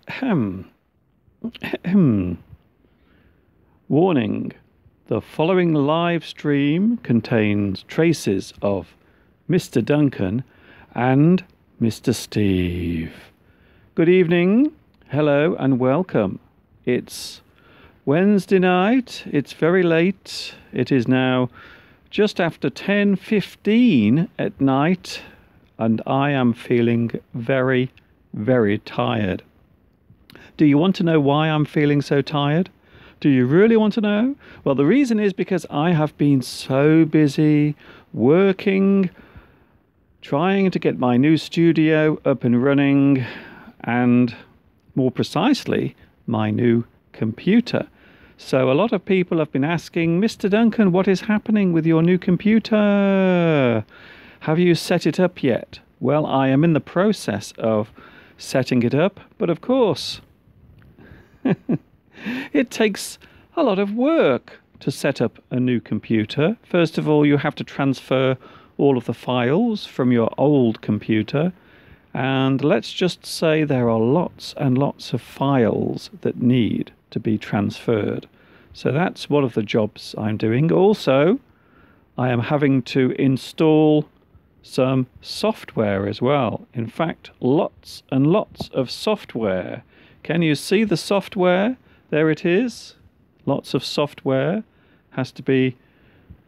Ahem. Ahem. Warning. The following live stream contains traces of Mr. Duncan and Mr. Steve. Good evening, hello and welcome. It's Wednesday night, it's very late. It is now just after 10:15 at night and I am feeling very, very tired. Do you want to know why I'm feeling so tired? Do you really want to know? Well, the reason is because I have been so busy working, trying to get my new studio up and running, and more precisely, my new computer. So a lot of people have been asking, Mr. Duncan, what is happening with your new computer? Have you set it up yet? Well, I am in the process of setting it up, but of course, it takes a lot of work to set up a new computer. First of all, you have to transfer all of the files from your old computer. And let's just say there are lots and lots of files that need to be transferred. So that's one of the jobs I'm doing. Also, I am having to install some software as well. In fact, lots and lots of software. Can you see the software? There it is. Lots of software has to be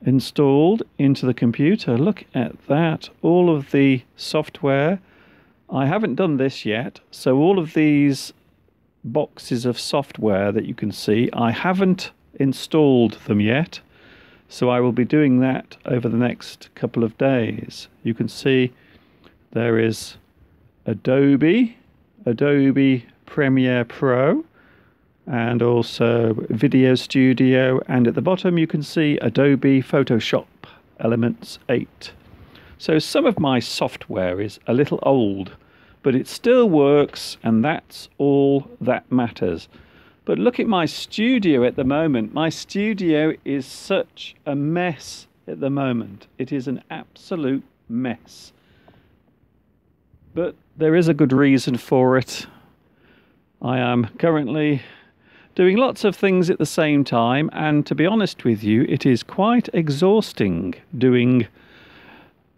installed into the computer. Look at that. All of the software. I haven't done this yet. So all of these boxes of software that you can see, I haven't installed them yet. So I will be doing that over the next couple of days. You can see there is Adobe Premiere Pro, and also Video Studio, and at the bottom you can see Adobe Photoshop Elements 8. So some of my software is a little old, but it still works, and that's all that matters. But look at my studio at the moment. My studio is such a mess at the moment. It is an absolute mess. But there is a good reason for it. I am currently doing lots of things at the same time, and to be honest with you, it is quite exhausting doing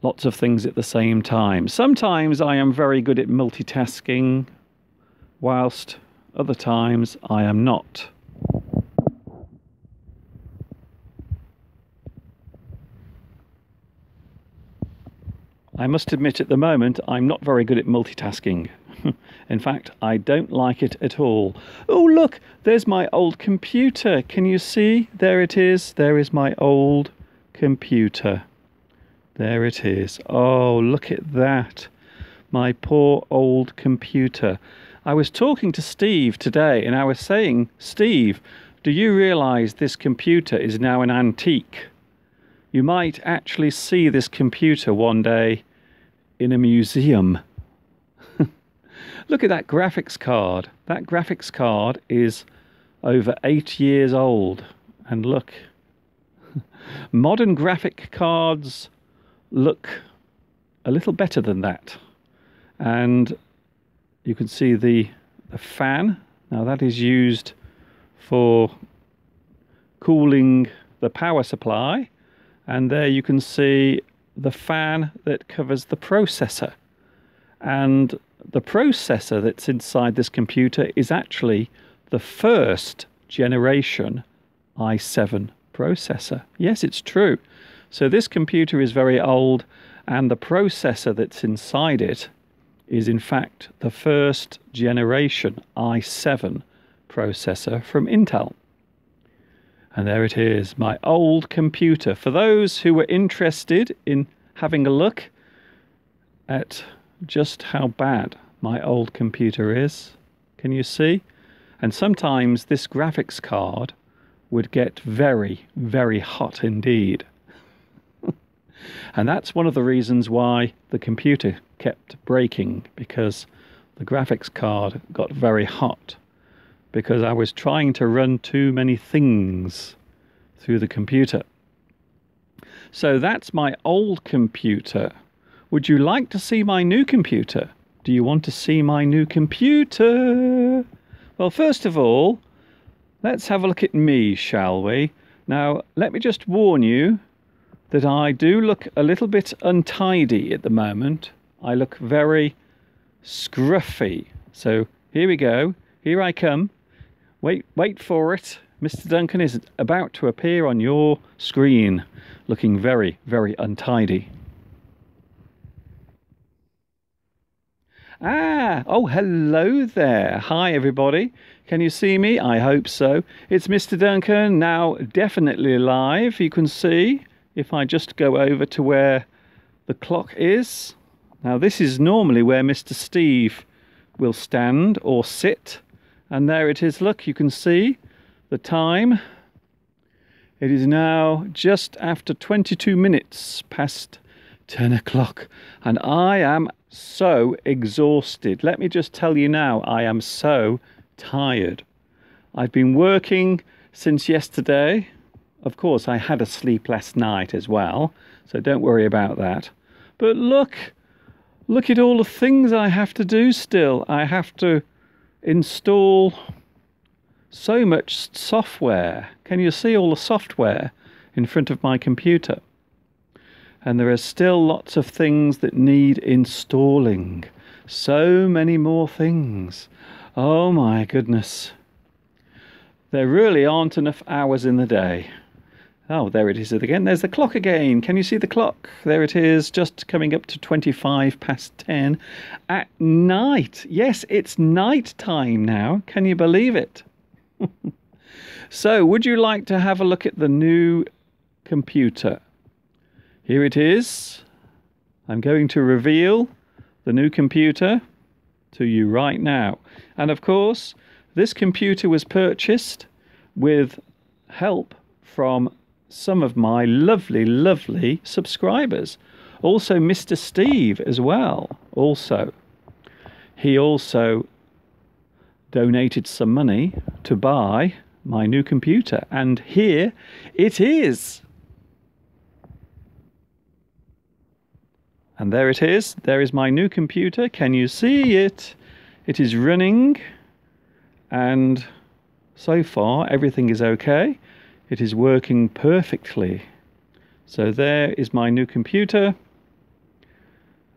lots of things at the same time. Sometimes I am very good at multitasking, whilst other times I am not. I must admit at the moment I'm not very good at multitasking. In fact, I don't like it at all. Oh, look, there's my old computer. Can you see? There it is. There is my old computer. There it is. Oh, look at that. My poor old computer. I was talking to Steve today and I was saying, Steve, do you realize this computer is now an antique? You might actually see this computer one day in a museum. Look at that graphics card. That graphics card is over 8 years old. And look, modern graphic cards look a little better than that. And you can see the fan. Now that is used for cooling the power supply. And there you can see the fan that covers the processor. And the processor that's inside this computer is actually the first generation i7 processor. Yes, it's true. So this computer is very old, and the processor that's inside it is in fact the first generation i7 processor from Intel. And there it is, my old computer. For those who were interested in having a look at just how bad my old computer is, can you see? And sometimes this graphics card would get very, very hot indeed. And that's one of the reasons why the computer kept breaking, because the graphics card got very hot, because I was trying to run too many things through the computer. So that's my old computer. Would you like to see my new computer? Do you want to see my new computer? Well, first of all, let's have a look at me, shall we? Now, let me just warn you that I do look a little bit untidy at the moment. I look very scruffy. So here we go. Here I come. Wait for it. Mr. Duncan is about to appear on your screen, looking very, very untidy. Oh, hello there. Hi, everybody. Can you see me? I hope so. It's Mr. Duncan, now definitely live. You can see if I just go over to where the clock is. Now, this is normally where Mr. Steve will stand or sit. And there it is. Look, you can see the time. It is now just after 22 minutes past 10 o'clock. And I am so exhausted. Let me just tell you now, I am so tired. I've been working since yesterday. Of course, I had a sleep last night as well, so don't worry about that. But look at all the things I have to do still. I have to install so much software. Can you see all the software in front of my computer? And there are still lots of things that need installing. So many more things. Oh my goodness. There really aren't enough hours in the day. Oh, there it is again. There's the clock again. Can you see the clock? There it is, just coming up to 25 past 10 at night. Yes, it's night time now. Can you believe it? So, would you like to have a look at the new computer? Here it is. I'm going to reveal the new computer to you right now. And of course, this computer was purchased with help from some of my lovely, lovely subscribers. Also Mr. Steve as well. He also donated some money to buy my new computer. And here it is. And there it is. There is my new computer. Can you see it? It is running. And so far, everything is okay. It is working perfectly. So there is my new computer.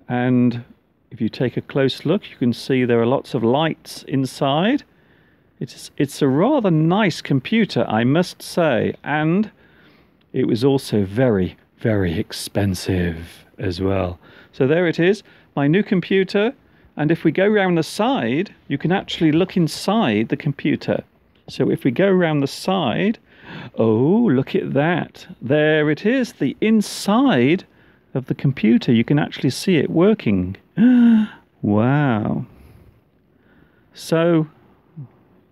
And if you take a close look, you can see there are lots of lights inside. It's a rather nice computer, I must say. And it was also very, very expensive as well. So there it is, my new computer. And if we go around the side, you can actually look inside the computer. So if we go around the side, oh, look at that. There it is, the inside of the computer. You can actually see it working. Wow. So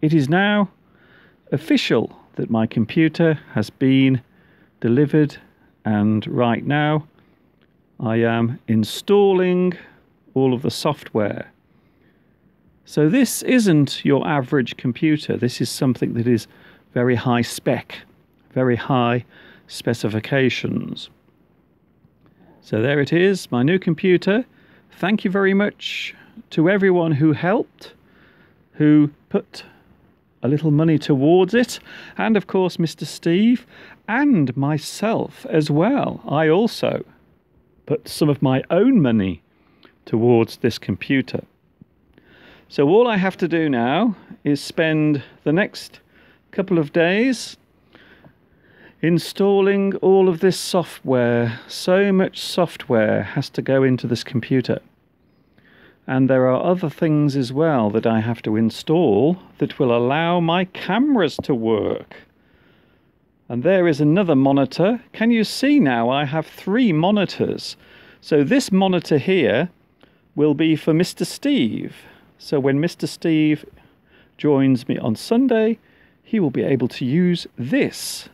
it is now official that my computer has been delivered, and right now I am installing all of the software. So this isn't your average computer. This is something that is very high spec, very high specifications. So there it is, my new computer. Thank you very much to everyone who helped, who put a little money towards it, and of course Mr. Steve and myself as well. I also put some of my own money towards this computer. So all I have to do now is spend the next couple of days installing all of this software. So much software has to go into this computer. And there are other things as well that I have to install that will allow my cameras to work. And there is another monitor. Can you see now I have 3 monitors? So this monitor here will be for Mr. Steve. So when Mr. Steve joins me on Sunday, he will be able to use this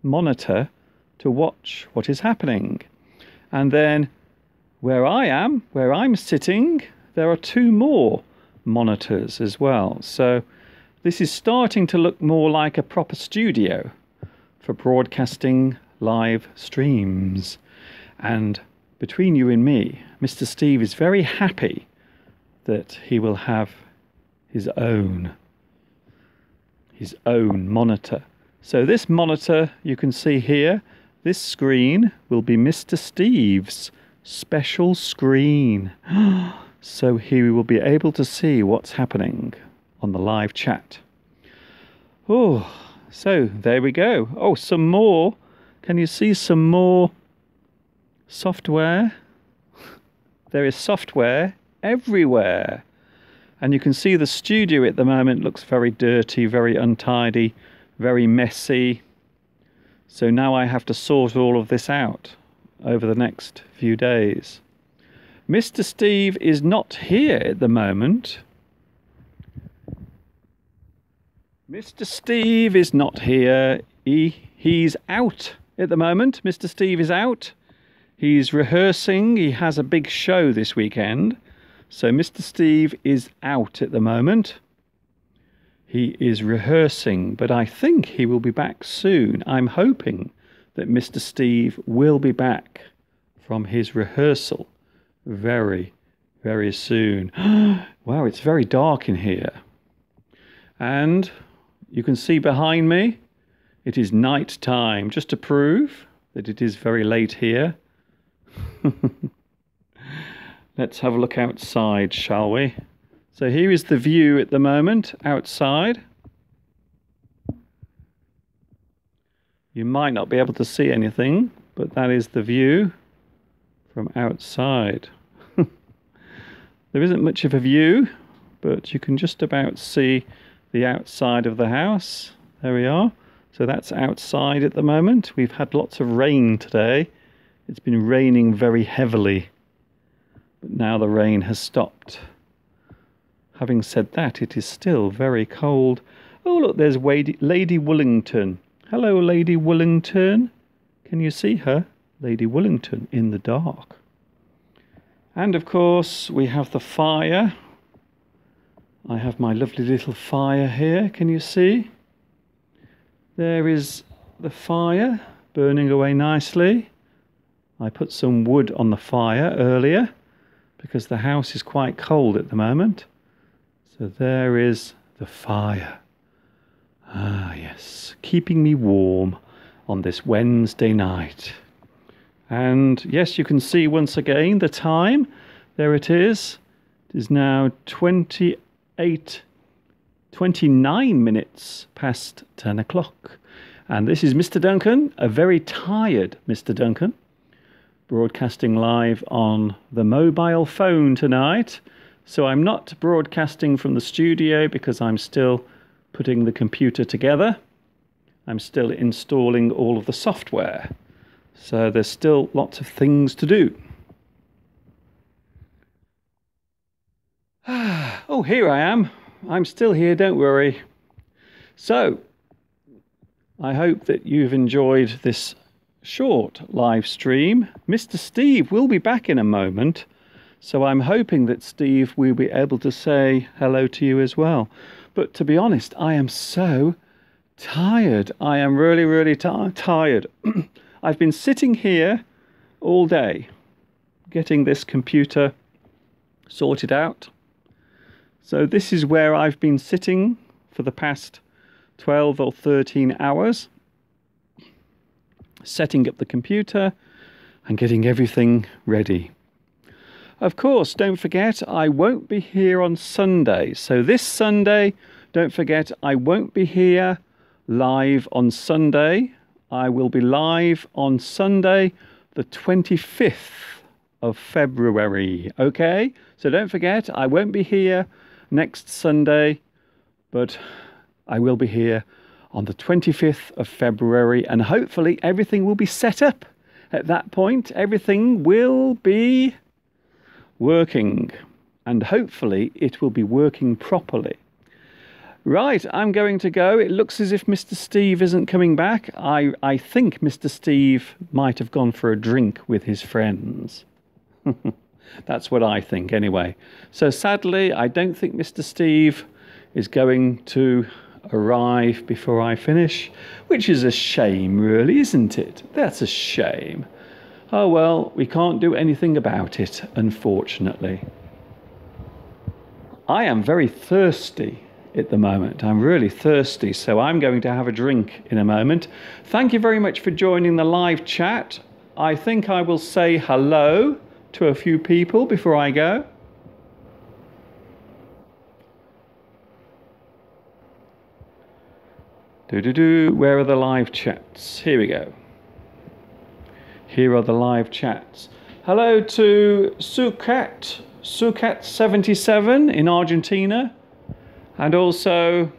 monitor to watch what is happening. And then where I'm sitting, there are 2 more monitors as well. So this is starting to look more like a proper studio for broadcasting live streams. And between you and me, Mr. Steve is very happy that he will have his own monitor. So this monitor you can see here, this screen will be Mr. Steve's special screen. So he will be able to see what's happening on the live chat. Oh, so there we go. Oh, some more. Can you see some more software? There is software everywhere. And you can see the studio at the moment looks very dirty, very untidy, very messy. So now I have to sort all of this out over the next few days. Mr. Steve is not here at the moment. Mr. Steve is not here. He's out at the moment. Mr. Steve is out. He's rehearsing. He has a big show this weekend. So Mr. Steve is out at the moment. He is rehearsing, but I think he will be back soon. I'm hoping that Mr. Steve will be back from his rehearsal very, very soon. Wow, it's very dark in here. And you can see behind me, it is night time, just to prove that it is very late here. Let's have a look outside, shall we? So here is the view at the moment outside. You might not be able to see anything, but that is the view from outside. There isn't much of a view, but you can just about see the outside of the house. There we are. So that's outside at the moment. We've had lots of rain today. It's been raining very heavily, but now the rain has stopped. Having said that, it is still very cold. Oh, look, there's Lady Wollington. Hello, Lady Wollington. Can you see her? Lady Wollington in the dark. And of course, we have the fire. I have my lovely little fire here. Can you see? There is the fire burning away nicely. I put some wood on the fire earlier because the house is quite cold at the moment. So there is the fire. Ah, yes, keeping me warm on this Wednesday night. And yes, you can see once again the time. There it is. It is now 29 minutes past 10 o'clock. And this is Mr. Duncan, a very tired Mr. Duncan, broadcasting live on the mobile phone tonight. So I'm not broadcasting from the studio because I'm still putting the computer together. I'm still installing all of the software. So there's still lots of things to do. Oh, here I am. I'm still here, don't worry. So, I hope that you've enjoyed this short live stream. Mr. Steve will be back in a moment. So I'm hoping that Steve will be able to say hello to you as well. But to be honest, I am so tired. I am really, really tired. I've been sitting here all day getting this computer sorted out. So this is where I've been sitting for the past 12 or 13 hours, setting up the computer and getting everything ready. Of course, don't forget, I won't be here on Sunday. So this Sunday, don't forget, I won't be here live on Sunday. I will be live on Sunday, the 25th of February. Okay? So don't forget, I won't be here next Sunday, but I will be here on the 25th of February, and hopefully everything will be set up at that point. Everything will be working, and hopefully it will be working properly. Right, I'm going to go. It looks as if Mr. Steve isn't coming back. I think Mr. Steve might have gone for a drink with his friends. That's what I think anyway. So sadly, I don't think Mr. Steve is going to arrive before I finish, which is a shame really, isn't it? That's a shame. Oh well, we can't do anything about it, unfortunately. I am very thirsty at the moment. I'm really thirsty, so I'm going to have a drink in a moment. Thank you very much for joining the live chat. I think I will say hello to a few people before I go. Where are the live chats? Here we go. Here are the live chats. Hello to Sucat77 in Argentina. And also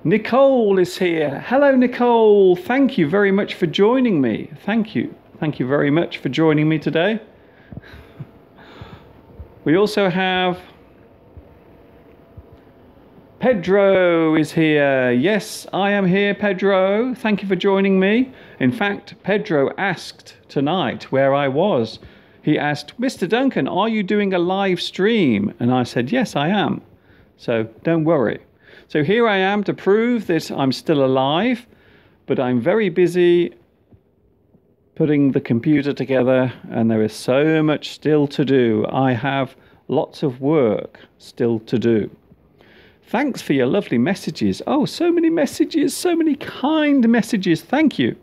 Nicole is here. Hello, Nicole. Thank you very much for joining me. Thank you. Thank you very much for joining me today. We also have Pedro is here. Yes, I am here, Pedro. Thank you for joining me. In fact, Pedro asked tonight where I was. He asked, Mr. Duncan, are you doing a live stream? And I said, yes, I am. So don't worry. So here I am to prove that I'm still alive, but I'm very busy putting the computer together, and there is so much still to do. I have lots of work still to do. Thanks for your lovely messages. Oh, so many messages, so many kind messages. Thank you.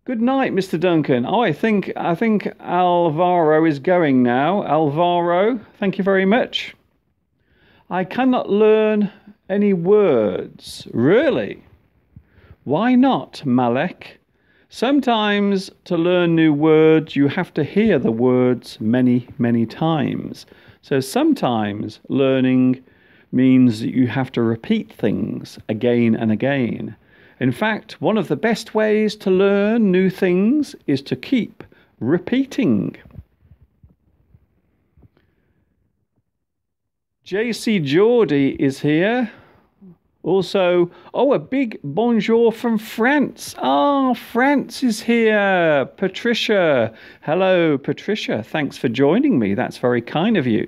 Good night, Mr. Duncan. Oh, I think Alvaro is going now. Alvaro, thank you very much. I cannot learn any words. Really? Why not, Malek? Sometimes to learn new words, you have to hear the words many, many times. So sometimes learning means that you have to repeat things again and again. In fact, one of the best ways to learn new things is to keep repeating. JC Geordie is here. Also, a big bonjour from France. France is here. Patricia. Hello, Patricia. Thanks for joining me. That's very kind of you.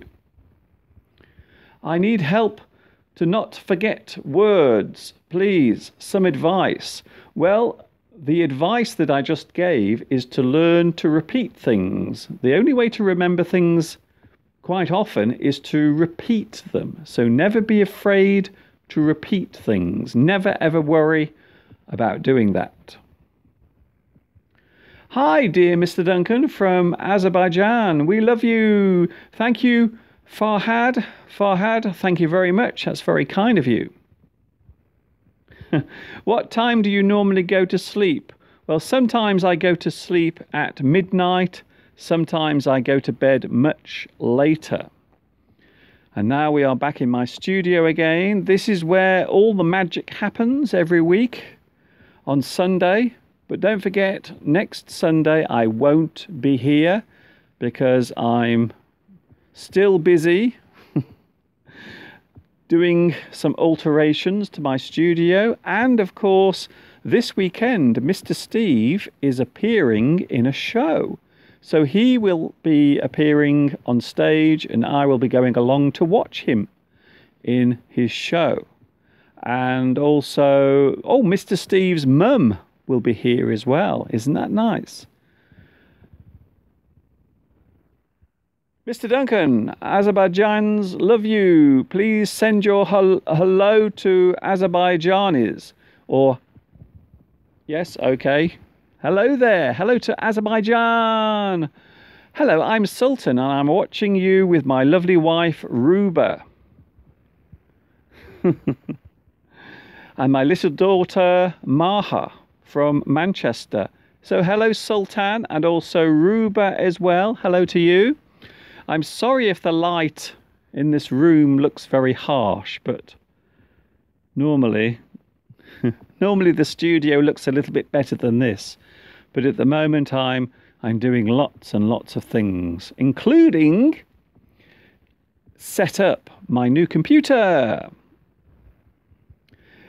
I need help to not forget words. Please, some advice. Well, the advice that I just gave is to learn to repeat things. The only way to remember things quite often is to repeat them. So never be afraid to repeat things. Never ever worry about doing that. Hi, dear Mr. Duncan from Azerbaijan. We love you. Thank you, Farhad. Farhad, thank you very much. That's very kind of you. What time do you normally go to sleep? Well, sometimes I go to sleep at midnight. Sometimes I go to bed much later. And now we are back in my studio again. This is where all the magic happens every week on Sunday. But don't forget, next Sunday I won't be here because I'm still busy doing some alterations to my studio. And of course, this weekend, Mr. Steve is appearing in a show. So he will be appearing on stage and I will be going along to watch him in his show. And also, Mr. Steve's mum will be here as well. Isn't that nice? Mr. Duncan, Azerbaijans love you. Please send your hello to Azerbaijanis. Or, yes, okay. Hello there. Hello to Azerbaijan. Hello, I'm Sultan and I'm watching you with my lovely wife, Ruba. And my little daughter, Maha, from Manchester. So hello, Sultan, and also Ruba as well. Hello to you. I'm sorry if the light in this room looks very harsh, but normally the studio looks a little bit better than this. But at the moment I'm doing lots and lots of things, including set up my new computer.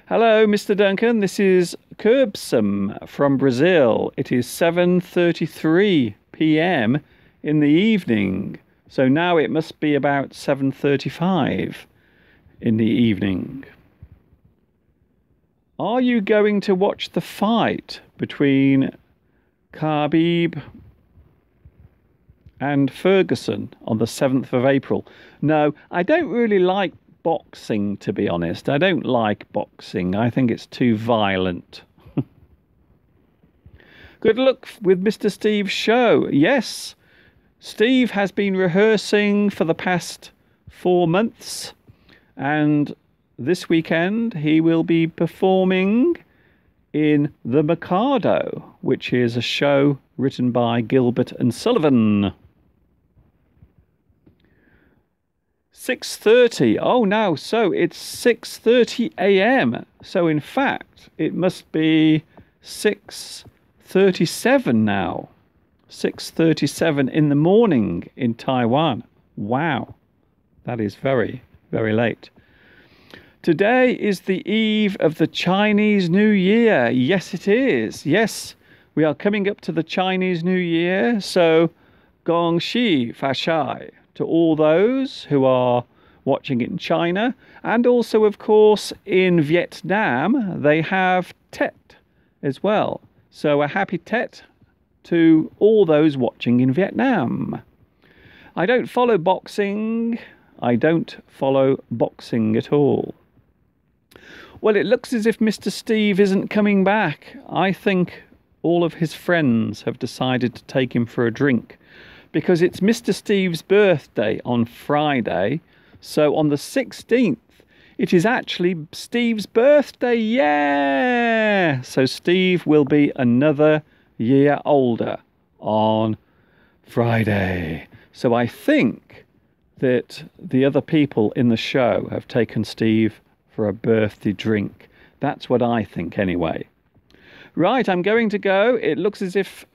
Hello, Mr. Duncan. This is Curbsome from Brazil. It is 7:33 p.m. in the evening. So now it must be about 7:35 in the evening. Are you going to watch the fight between Khabib and Ferguson on the 7th of April. No, I don't really like boxing, to be honest. I don't like boxing. I think it's too violent. Good luck with Mr. Steve's show. Yes, Steve has been rehearsing for the past 4 months, and this weekend he will be performing in The Mikado, which is a show written by Gilbert and Sullivan. 6:30. Oh, no. So it's 6:30 a.m. So in fact, it must be 6:37 now. 6:37 in the morning in Taiwan. Wow. That is very, very late. Today is the eve of the Chinese New Year. Yes, it is. Yes, we are coming up to the Chinese New Year. So, Gong Xi Fa Shai to all those who are watching in China. And also, of course, in Vietnam, they have Tet as well. So, a happy Tet to all those watching in Vietnam. I don't follow boxing. I don't follow boxing at all. Well, it looks as if Mr. Steve isn't coming back. I think all of his friends have decided to take him for a drink because it's Mr. Steve's birthday on Friday. So on the 16th, it is actually Steve's birthday. Yeah! So Steve will be another year older on Friday. So I think that the other people in the show have taken Steve for a birthday drink. That's what I think anyway. Right, I'm going to go. It looks as if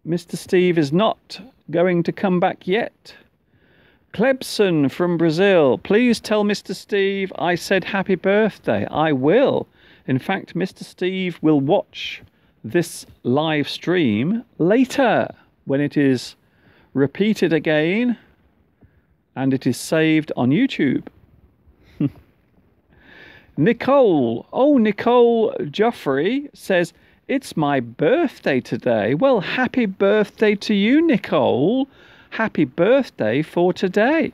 Mr. Steve is not going to come back yet. Klebson from Brazil, please tell Mr. Steve I said happy birthday. I will. In fact, Mr. Steve will watch this live stream later when it is repeated again and it is saved on YouTube. Nicole Joffrey says, it's my birthday today. Well, happy birthday to you, Nicole. Happy birthday for today.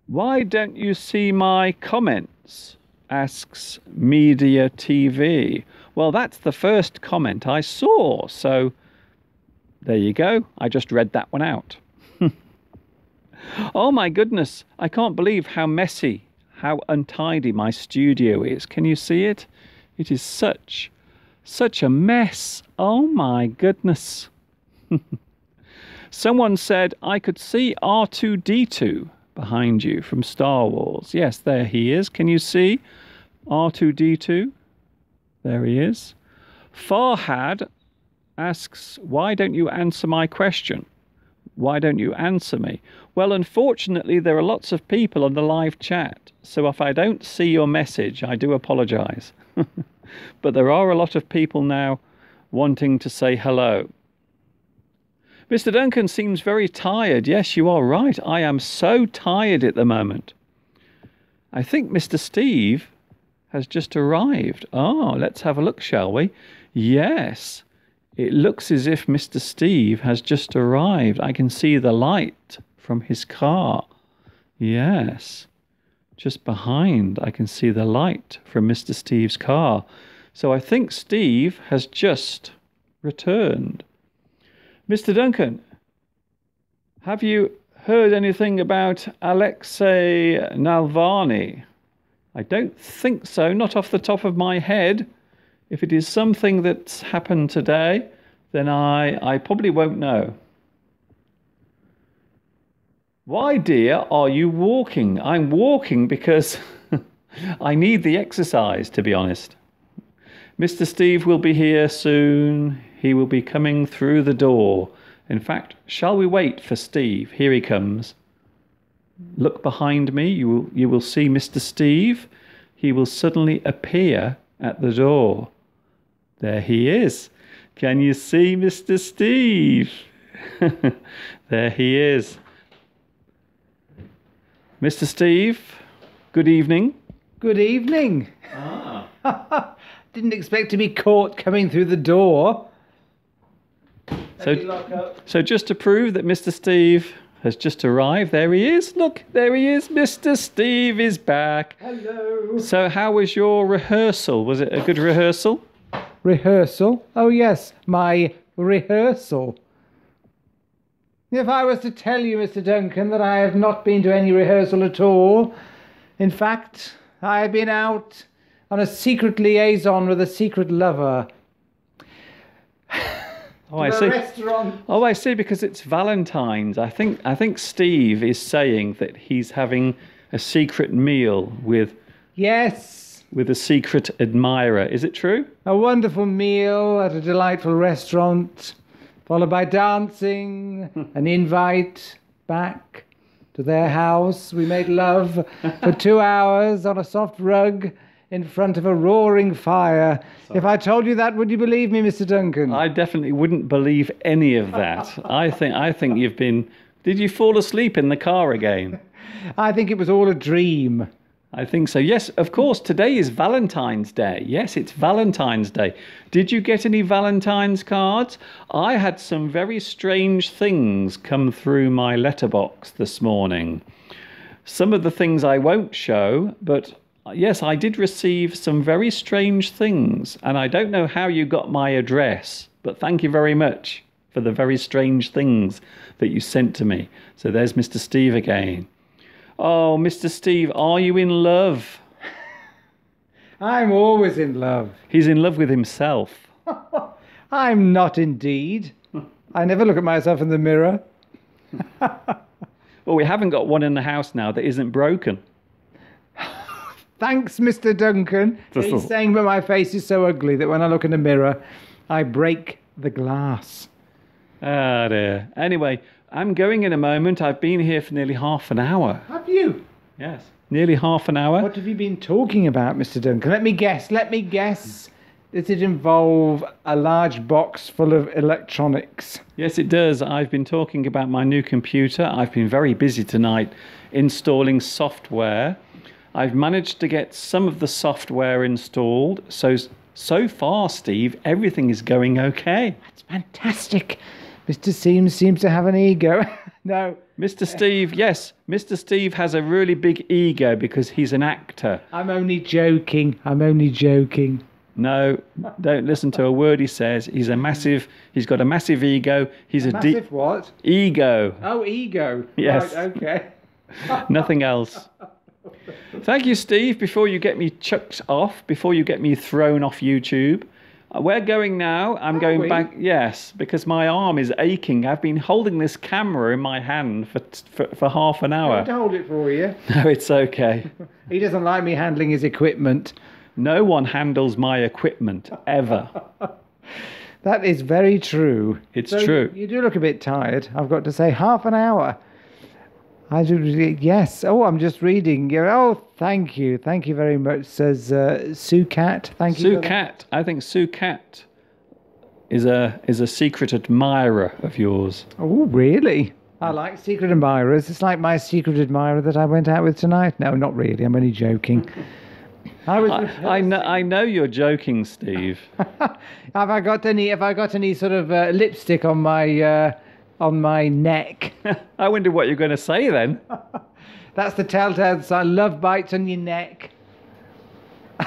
Why don't you see my comments? Asks Media TV. Well, that's the first comment I saw. So there you go. I just read that one out. Oh my goodness. I can't believe how messy, how untidy my studio is. Can you see it? It is such a mess. Oh my goodness. Someone said I could see R2-D2 behind you from Star Wars. Yes, there he is. Can you see R2-D2? There he is. Farhad asks, why don't you answer my question? Why don't you answer me? Well, unfortunately, there are lots of people on the live chat. So if I don't see your message, I do apologize. But there are a lot of people now wanting to say hello. Mr. Duncan seems very tired. Yes, you are right. I am so tired at the moment. I think Mr. Steve has just arrived. Oh, let's have a look, shall we? Yes. It looks as if Mr. Steve has just arrived. I can see the light from his car. Yes. Just behind, I can see the light from Mr. Steve's car. So I think Steve has just returned. Mr. Duncan, have you heard anything about Alexei Navalny? I don't think so, not off the top of my head. If it is something that's happened today, then I probably won't know. Why, dear, are you walking? I'm walking because I need the exercise, to be honest. Mr. Steve will be here soon. He will be coming through the door. In fact, shall we wait for Steve? Here he comes. Look behind me. You will see Mr. Steve. He will suddenly appear at the door. There he is. Can you see Mr. Steve? There he is. Mr. Steve, good evening. Good evening. Didn't expect to be caught coming through the door. So just to prove that Mr. Steve has just arrived, there he is. Look, there he is. Mr. Steve is back. Hello. So how was your rehearsal? Was it a good rehearsal? Rehearsal? Oh, yes, my rehearsal. If I was to tell you, Mr. Duncan, that I have not been to any rehearsal at all, in fact, I have been out on a secret liaison with a secret lover. Oh, I see. Restaurant. Oh, I see, because it's Valentine's. I think Steve is saying that he's having a secret meal with Yes, a secret admirer. Is it true? a wonderful meal at a delightful restaurant, followed by dancing, an invite back to their house. We made love for 2 hours on a soft rug in front of a roaring fire. If I told you that, would you believe me, Mr. Duncan? I definitely wouldn't believe any of that. I think you've been... Did you fall asleep in the car again? I think it was all a dream. I think so. Yes, of course. Today is Valentine's Day. Yes, it's Valentine's Day. Did you get any Valentine's cards? I had some very strange things come through my letterbox this morning. Some of the things I won't show, but yes, I did receive some very strange things. And I don't know how you got my address, but thank you very much for the very strange things that you sent to me. So there's Mr. Steve again. Oh, Mr. Steve, are you in love? I'm always in love. He's in love with himself. I'm not indeed. I never look at myself in the mirror. Well, we haven't got one in the house now that isn't broken. Thanks, Mr. Duncan. He's saying that my face is so ugly that when I look in the mirror, I break the glass. Ah, dear. Anyway, I'm going in a moment. I've been here for nearly half an hour. Have you? Yes. Nearly half an hour. What have you been talking about, Mr. Duncan? Let me guess. Does it involve a large box full of electronics? Yes, it does. I've been talking about my new computer. I've been very busy tonight installing software. I've managed to get some of the software installed. So far, Steve, everything is going okay. That's fantastic. Mr. seems to have an ego. No. Mr. Steve, yes. Mr. Steve has a really big ego because he's an actor. I'm only joking. No, don't listen to a word he says. He's got a massive ego. He's Massive what? Ego. Oh, ego. Yes. Right, okay. Nothing else. Thank you, Steve. Before you get me chucked off, before you get me thrown off YouTube, we're going now. I'm going back. Yes, because my arm is aching. I've been holding this camera in my hand for half an hour. I'll hold it for you. No, it's okay. He doesn't like me handling his equipment. No one handles my equipment, ever. That is very true. It's true. You do look a bit tired. I've got to say, half an hour. I do, yes. Oh, I'm just reading. Oh, thank you. Thank you very much, says Sue Cat. Thank you. Sue Cat. I think Sue Cat is a secret admirer of yours. Oh, really? I like secret admirers. It's like my secret admirer that I went out with tonight. No, not really. I'm only joking. I know you're joking, Steve. Have I got any sort of lipstick on my neck? I wonder what you're going to say then. That's the telltale sign. Love bites on your neck.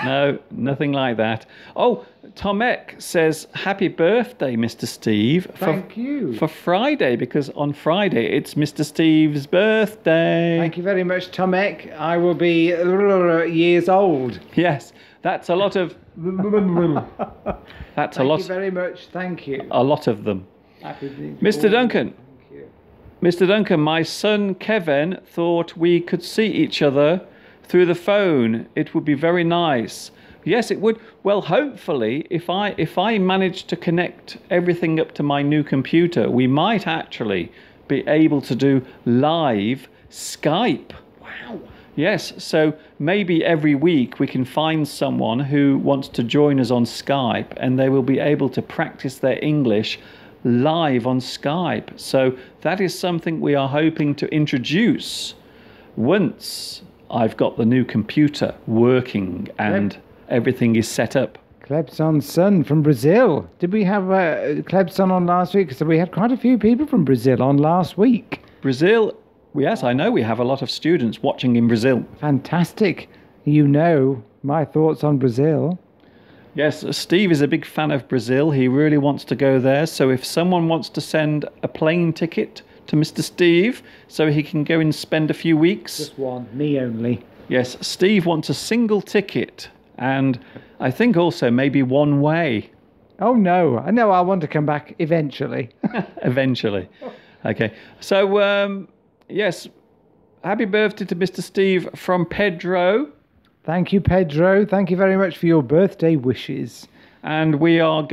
No, nothing like that. Oh, Tomek says, happy birthday, Mr. Steve. Thank you. For Friday, because on Friday it's Mr. Steve's birthday. Thank you very much, Tomek. I will be years old. Yes, that's a lot of... That's a lot. Thank you very much. Thank you. A lot of them. Mr. Duncan. Thank you. Mr. Duncan, my son Kevin thought we could see each other through the phone. It would be very nice. Yes, it would. Well, hopefully, if I manage to connect everything up to my new computer, we might actually be able to do live Skype. Wow. Yes, so maybe every week we can find someone who wants to join us on Skype, and they will be able to practice their English live on Skype. So that is something we are hoping to introduce once I've got the new computer working and everything is set up. Klebson's son from Brazil. Did we have Klebson on last week? So we had quite a few people from Brazil on last week. Brazil, yes, I know we have a lot of students watching in Brazil. Fantastic. You know my thoughts on Brazil. Yes, Steve is a big fan of Brazil. He really wants to go there. So if someone wants to send a plane ticket to Mr. Steve so he can go and spend a few weeks. Just one, me only. Yes, Steve wants a single ticket. And I think also maybe one way. Oh, no. I know I want to come back eventually. Eventually. Okay. So, yes, happy birthday to Mr. Steve from Pedro. Thank you, Pedro. Thank you very much for your birthday wishes. And we are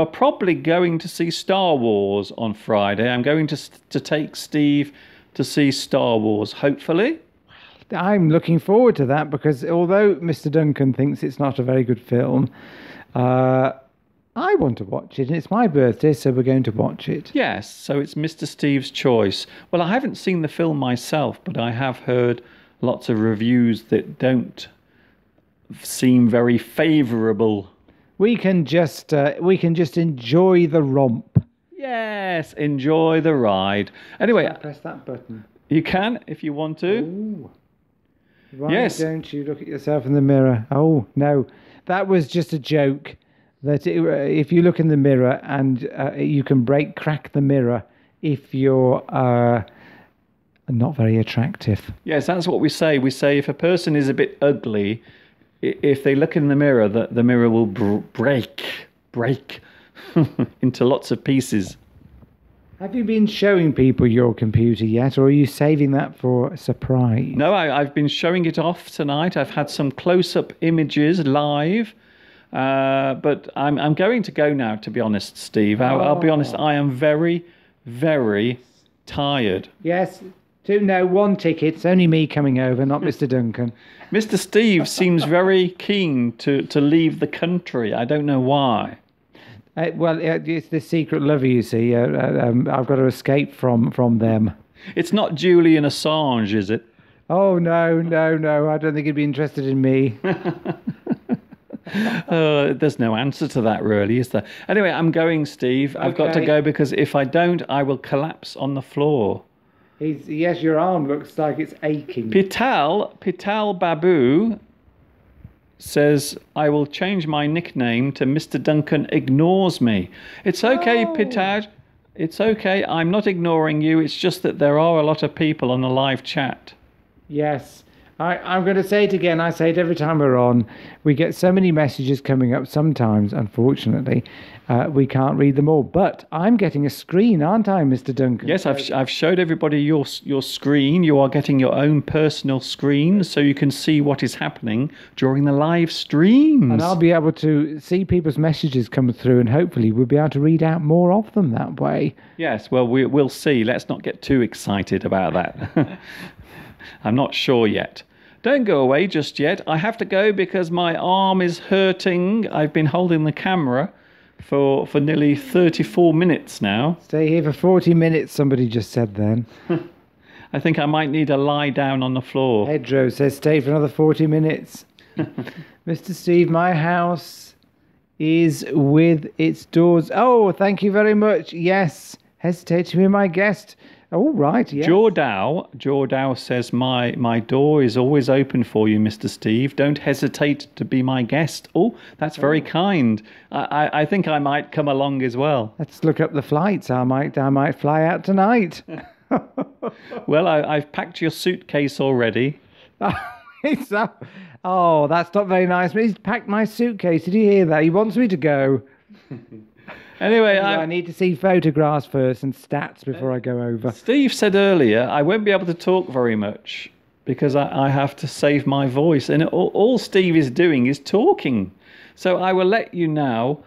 probably going to see Star Wars on Friday. I'm going to take Steve to see Star Wars, hopefully. I'm looking forward to that because although Mr. Duncan thinks it's not a very good film, I want to watch it. And it's my birthday, so we're going to watch it. Yes, so it's Mr. Steve's choice. Well, I haven't seen the film myself, but I have heard lots of reviews that don't seem very favourable. We can just enjoy the romp. Yes, enjoy the ride. Anyway, press that button. You can if you want to. Ooh. Why yes. don't you look at yourself in the mirror? Oh, no. That was just a joke. That if you look in the mirror and you can crack the mirror if you're not very attractive. Yes, that's what we say. We say if a person is a bit ugly, if they look in the mirror, the mirror will break into lots of pieces. Have you been showing people your computer yet, or are you saving that for a surprise? No, I've been showing it off tonight. I've had some close-up images live, but I'm going to go now, to be honest, Steve. I'll be honest, I am very, very tired. Yes, one ticket. It's only me coming over, not Mr. Duncan. Mr. Steve seems very keen to leave the country. I don't know why. Well, it's the secret lover, you see. I've got to escape from them. It's not Julian Assange, is it? Oh, no. I don't think he'd be interested in me. There's no answer to that, really, is there? Anyway, I'm going, Steve. Okay. I've got to go because if I don't, I will collapse on the floor. Yes, your arm looks like it's aching. Pital Babu says, I will change my nickname to Mr. Duncan Ignores Me. It's okay, Pitaj. It's okay. I'm not ignoring you. It's just that there are a lot of people on the live chat. Yes. I'm going to say it again. I say it every time we're on. We get so many messages coming up sometimes, unfortunately. We can't read them all. But I'm getting a screen, aren't I, Mr. Duncan? Yes, I've showed everybody your screen. You are getting your own personal screen so you can see what is happening during the live streams. And I'll be able to see people's messages come through and hopefully we'll be able to read out more of them that way. Yes, well, we'll see. Let's not get too excited about that. I'm not sure yet. Don't go away just yet. I have to go because my arm is hurting. I've been holding the camera for nearly 34 minutes now. Stay here for 40 minutes, somebody just said then. I think I might need to lie down on the floor. Pedro says stay for another 40 minutes. Mr. Steve, my house is with its doors. Oh, thank you very much. Yes, hesitate to be my guest. Oh, right, yes. Jordow says, my door is always open for you, Mr. Steve. Don't hesitate to be my guest. Oh, that's very kind. I think I might come along as well. Let's look up the flights. I might fly out tonight. Well, I've packed your suitcase already. Oh, that's not very nice. He's packed my suitcase. Did you hear that? He wants me to go. Anyway, I need to see photographs first and stats before I go over. Steve said earlier I won't be able to talk very much because I have to save my voice. And all Steve is doing is talking. So I will let you now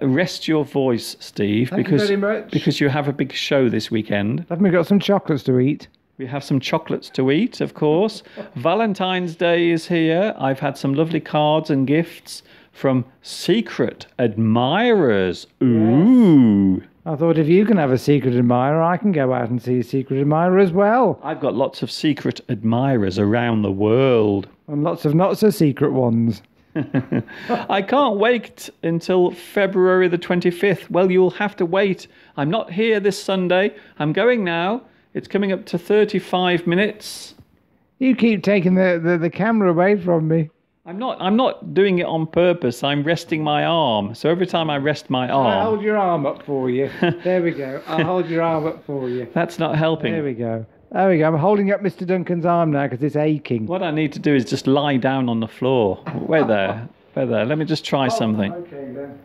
rest your voice, Steve. Thank you very much. Because you have a big show this weekend. Haven't we got some chocolates to eat? We have some chocolates to eat, of course. Valentine's Day is here. I've had some lovely cards and gifts from secret admirers. Ooh. Yes. I thought if you can have a secret admirer, I can go out and see a secret admirer as well. I've got lots of secret admirers around the world. And lots of not so secret ones. I can't wait until February the 25th. Well, you'll have to wait. I'm not here this Sunday. I'm going now. It's coming up to 35 minutes. You keep taking the camera away from me. I'm not doing it on purpose. I'm resting my arm. So every time I rest my I'll arm... hold your arm up for you. There we go. I'll hold your arm up for you. That's not helping. There we go. There we go. I'm holding up Mr. Duncan's arm now because it's aching. What I need to do is just lie down on the floor. Wait there. Wait there. Let me just try something. Okay then.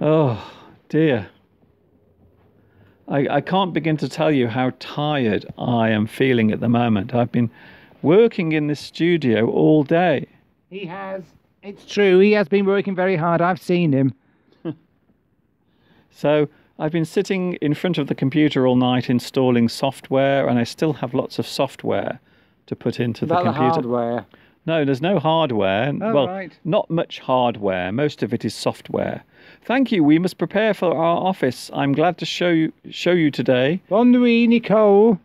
Oh, dear. I can't begin to tell you how tired I am feeling at the moment. I've been working in this studio all day. He has. It's true. He has been working very hard. I've seen him. So I've been sitting in front of the computer all night installing software, and I still have lots of software to put into the computer. Hardware. No, there's no hardware. Oh, well, right. not much hardware. Most of it is software. Thank you. We must prepare for our office. I'm glad to show you today. Bonne nuit, Nicole.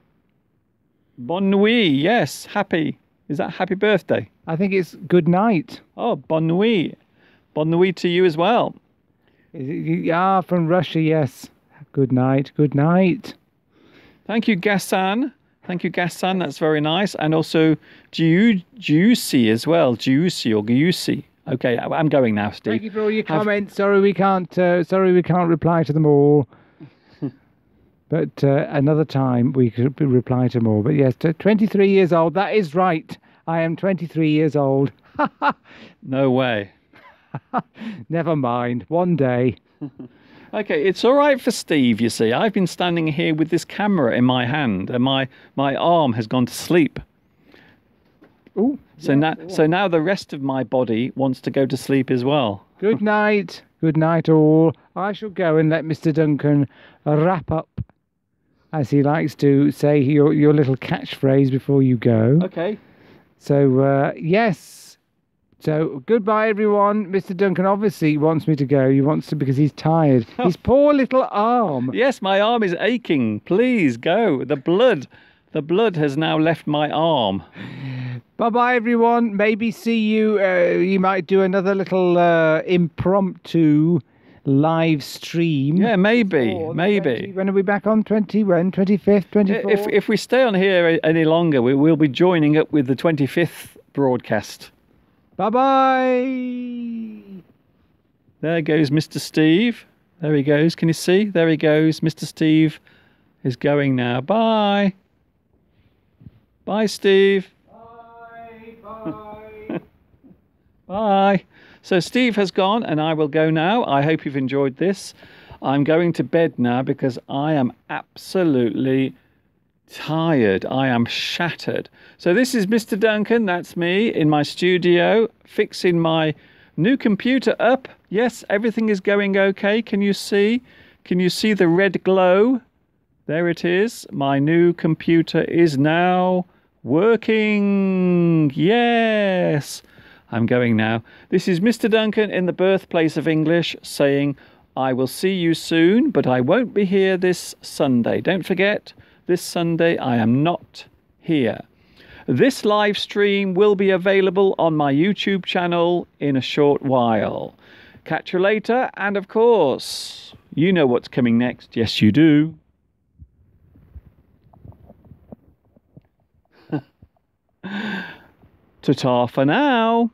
Bonne nuit. Yes, happy. Is that happy birthday? I think it's good night. Oh, bonne nuit. Bonne nuit to you as well. Ah, from Russia, yes. Good night. Good night. Thank you, Gassan. Thank you, Gassan. That's very nice. And also Giussi as well. Giussi or Giussi. Okay, I'm going now, Steve. Thank you for all your comments. Sorry we can't reply to them all. But another time we could reply to them all. But yes, 23 years old. That is right. I am 23 years old. No way. Never mind. One day. Okay, it's all right for Steve, you see. I've been standing here with this camera in my hand and my arm has gone to sleep. Ooh, so now the rest of my body wants to go to sleep as well. Good night. Good night all. I shall go and let Mr. Duncan wrap up, as he likes to say, your little catchphrase before you go. Okay. So, yes. So, goodbye, everyone. Mr. Duncan obviously wants me to go. He wants to because he's tired. His poor little arm. Yes, my arm is aching. Please go. The blood has now left my arm. Bye-bye, everyone. Maybe see you. You might do another little impromptu live stream. Yeah, maybe. When are we back on? 25th, 24th? If we stay on here any longer, we'll be joining up with the 25th broadcast. Bye-bye. There goes Mr. Steve. There he goes. Can you see? There he goes. Mr. Steve is going now. Bye. Bye, Steve. Bye. Bye. So Steve has gone and I will go now. I hope you've enjoyed this. I'm going to bed now because I am absolutely tired. I am shattered. So this is Mr. Duncan. That's me in my studio fixing my new computer up. Yes, everything is going okay. Can you see? Can you see the red glow? There it is. My new computer is now working. Yes. I'm going now. This is Mr. Duncan in the birthplace of English saying, I will see you soon, but I won't be here this Sunday. Don't forget, this Sunday I am not here. This live stream will be available on my YouTube channel in a short while. Catch you later, and of course, you know what's coming next. Yes, you do. Ta-ta for now.